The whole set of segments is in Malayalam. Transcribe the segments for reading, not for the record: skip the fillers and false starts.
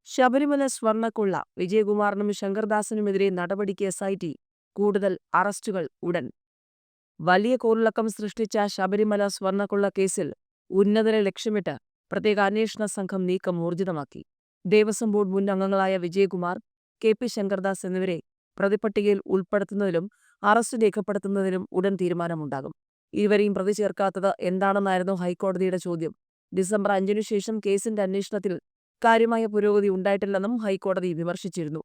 ശബരിമല സ്വർണ്ണക്കൊള്ള വിജയകുമാറിനും ശങ്കർദാസിനുമെതിരെ നടപടിക്ക് എസ്.ഐ.ടി. കൂടുതൽ അറസ്റ്റുകൾ ഉടൻ. വലിയ കോളിളക്കം സൃഷ്ടിച്ച ശബരിമല സ്വർണ്ണക്കൊള്ള കേസിൽ ഉന്നതരെ ലക്ഷ്യമിട്ട് പ്രത്യേക അന്വേഷണ സംഘം നീക്കം ഊർജിതമാക്കി. ദേവസ്വം ബോർഡ് മുൻ അംഗങ്ങളായ വിജയകുമാർ, കെ.പി. ശങ്കർദാസ് എന്നിവരെ പ്രതിപട്ടികയിൽ ഉൾപ്പെടുത്തുന്നതിലും അറസ്റ്റ് രേഖപ്പെടുത്തുന്നതിനും ഉടൻ തീരുമാനമുണ്ടാകും. ഇരുവരെയും പ്രതി ചേർക്കാത്തത് എന്താണെന്നായിരുന്നു ഹൈക്കോടതിയുടെ ചോദ്യം. ഡിസംബർ 5 ശേഷം കേസിന്റെ അന്വേഷണത്തിൽ കാര്യമായ പുരോഗതി ഉണ്ടായിട്ടില്ലെന്നും ഹൈക്കോടതി വിമർശിച്ചിരുന്നു.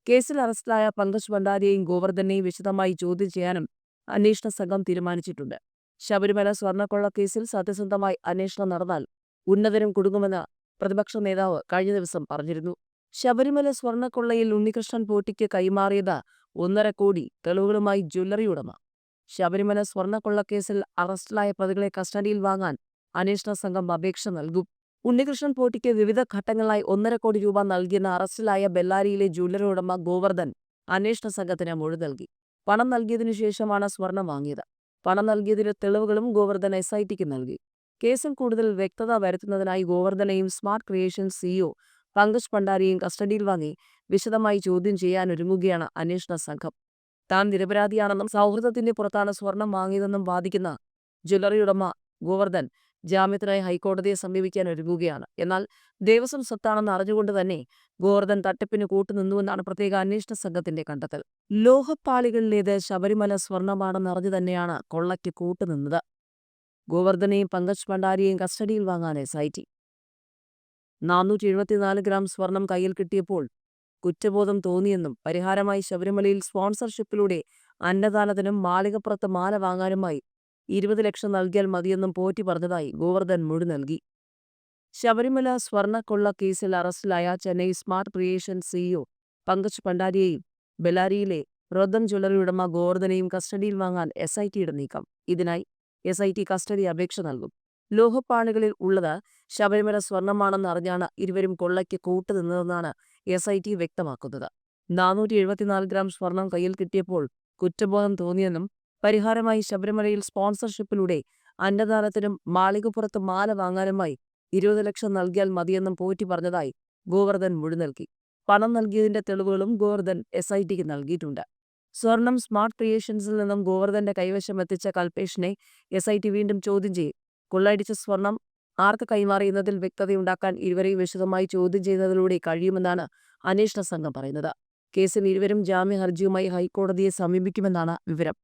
കേസിൽ അറസ്റ്റിലായ പങ്കജ് ഭണ്ഡാരിയെയും ഗോവർദ്ധനെയും വിശദമായി ചോദ്യം ചെയ്യാനും അന്വേഷണ സംഘം തീരുമാനിച്ചിട്ടുണ്ട്. ശബരിമല സ്വർണ്ണക്കൊള്ള കേസിൽ സത്യസന്ധമായി അന്വേഷണം നടന്നാൽ ഉന്നതരും കുടുങ്ങുമെന്ന് പ്രതിപക്ഷ നേതാവ് കഴിഞ്ഞ ദിവസം പറഞ്ഞിരുന്നു. ശബരിമല സ്വർണ്ണക്കൊള്ളയിൽ ഉണ്ണികൃഷ്ണൻ പോറ്റിക്ക് കൈമാറിയത് 1.5 കോടി തെളിവുകളുമായി ജ്വല്ലറി ഉടമ. ശബരിമല സ്വർണ്ണക്കൊള്ളക്കേസിൽ അറസ്റ്റിലായ പ്രതികളെ കസ്റ്റഡിയിൽ വാങ്ങാൻ അന്വേഷണ സംഘം അപേക്ഷ നൽകും. ഉണ്ണികൃഷ്ണൻ പോറ്റിക്ക് വിവിധ ഘട്ടങ്ങളായി 1.5 കോടി രൂപ നൽകിയെന്ന് അറസ്റ്റിലായ ബെല്ലാരിയിലെ ജ്വല്ലറി ഉടമ ഗോവർദ്ധൻ അന്വേഷണ സംഘത്തിന് മൊഴി നൽകി. പണം നൽകിയതിനു ശേഷമാണ് സ്വർണം വാങ്ങിയത്. പണം നൽകിയതിന്റെ തെളിവുകളും ഗോവർദ്ധൻ എസ്.ഐ.ടിക്ക് നൽകി. കേസിൽ കൂടുതൽ വ്യക്തത വരുത്തുന്നതിനായി ഗോവർദ്ധനെയും സ്മാർട്ട് ക്രിയേഷൻസ് സിഇഒ പങ്കജ് ഭണ്ഡാരിയെയും കസ്റ്റഡിയിൽ വാങ്ങി വിശദമായി ചോദ്യം ചെയ്യാനൊരുങ്ങുകയാണ് അന്വേഷണ സംഘം. താൻ നിരപരാധിയാണെന്നും സൗഹൃദത്തിന്റെ പുറത്താണ് സ്വർണം വാങ്ങിയതെന്നും വാദിക്കുന്ന ജ്വല്ലറി ഉടമ ഗോവർദ്ധൻ ജാമ്യത്തിനായി ഹൈക്കോടതിയെ സമീപിക്കാൻ ഒരുങ്ങുകയാണ്. എന്നാൽ ദേവസ്വം സ്വത്താണെന്ന് അറിഞ്ഞുകൊണ്ട് തന്നെ ഗോവർദ്ധൻ തട്ടിപ്പിന് കൂട്ടുനിന്നുവെന്നാണ് പ്രത്യേക അന്വേഷണ സംഘത്തിന്റെ കണ്ടെത്തൽ. ലോഹപ്പാളികളിലേത് ശബരിമല സ്വർണമാണെന്നറിഞ്ഞു തന്നെയാണ് കൊള്ളയ്ക്ക് കൂട്ടുനിന്നത്. ഗോവർദ്ധനെയും പങ്കജ് ഭണ്ഡാരിയെയും കസ്റ്റഡിയിൽ വാങ്ങാൻ എസ്.ഐ.ടി. 474 ഗ്രാം സ്വർണം കയ്യിൽ കിട്ടിയപ്പോൾ കുറ്റബോധം തോന്നിയെന്നും പരിഹാരമായി ശബരിമലയിൽ സ്പോൺസർഷിപ്പിലൂടെ അന്നദാനത്തിനും മാളികപ്പുറത്ത് മാല വാങ്ങാനുമായി 20 ലക്ഷം നൽകിയാൽ മതിയെന്നും പോറ്റി പറഞ്ഞതായി ഗോവർദ്ധൻ മൊഴി നൽകി. ശബരിമല സ്വർണ്ണക്കൊള്ള കേസിൽ അറസ്റ്റിലായ Chennai smart creations CEO Pankaj ഭണ്ഡാരിയെയും ബെല്ലാരിയിലെ റൊദ്ദൻ ജ്വല്ലറി ഉടമ ഗോവർദ്ധനെയും കസ്റ്റഡിയിൽ വാങ്ങാൻ എസ്.ഐ.ടിയുടെ നീക്കം. ഇതിനായി എസ്.ഐ.ടി കസ്റ്റഡി അപേക്ഷ നൽകും. ലോഹപ്പാളികളിൽ ഉള്ളത് ശബരിമല സ്വർണമാണെന്ന് അറിഞ്ഞാണ് ഇരുവരും കൊള്ളയ്ക്ക് കൂട്ടുനിന്നതെന്നാണ് എസ്.ഐ.ടി വ്യക്തമാക്കുന്നത്. 474 ഗ്രാം സ്വർണം കയ്യിൽ കിട്ടിയപ്പോൾ കുറ്റബോധം തോന്നിയെന്നും പരിഹാരമായി ശബരിമലയിൽ സ്പോൺസർഷിപ്പിലൂടെ അന്നദാനത്തിനും മാളികപ്പുറത്ത് മാല വാങ്ങാനുമായി 20 ലക്ഷം നൽകിയാൽ മതിയെന്നും പോറ്റി പറഞ്ഞതായി ഗോവർദ്ധൻ മൊഴി നൽകി. പണം നൽകിയതിന്റെ തെളിവുകളും ഗോവർദ്ധൻ എസ്.ഐ.ടിക്ക് നൽകിയിട്ടുണ്ട്. സ്വർണം സ്മാർട്ട് ക്രിയേഷൻസിൽ നിന്നും ഗോവർദ്ധന്റെ കൈവശം എത്തിച്ച കൽപേഷിനെ എസ്.ഐ.ടി വീണ്ടും ചോദ്യം ചെയ്യും. കൊള്ളയടിച്ച സ്വർണം ആർക്ക് കൈമാറിയെന്നതിൽ വ്യക്തതയുണ്ടാക്കാൻ ഇരുവരെയും വിശദമായി ചോദ്യം ചെയ്യുന്നതിലൂടെ കഴിയുമെന്നാണ് അന്വേഷണ സംഘം പറയുന്നത്. കേസിൽ ഇരുവരും ജാമ്യ ഹർജിയുമായി ഹൈക്കോടതിയെ സമീപിക്കുമെന്നാണ് വിവരം.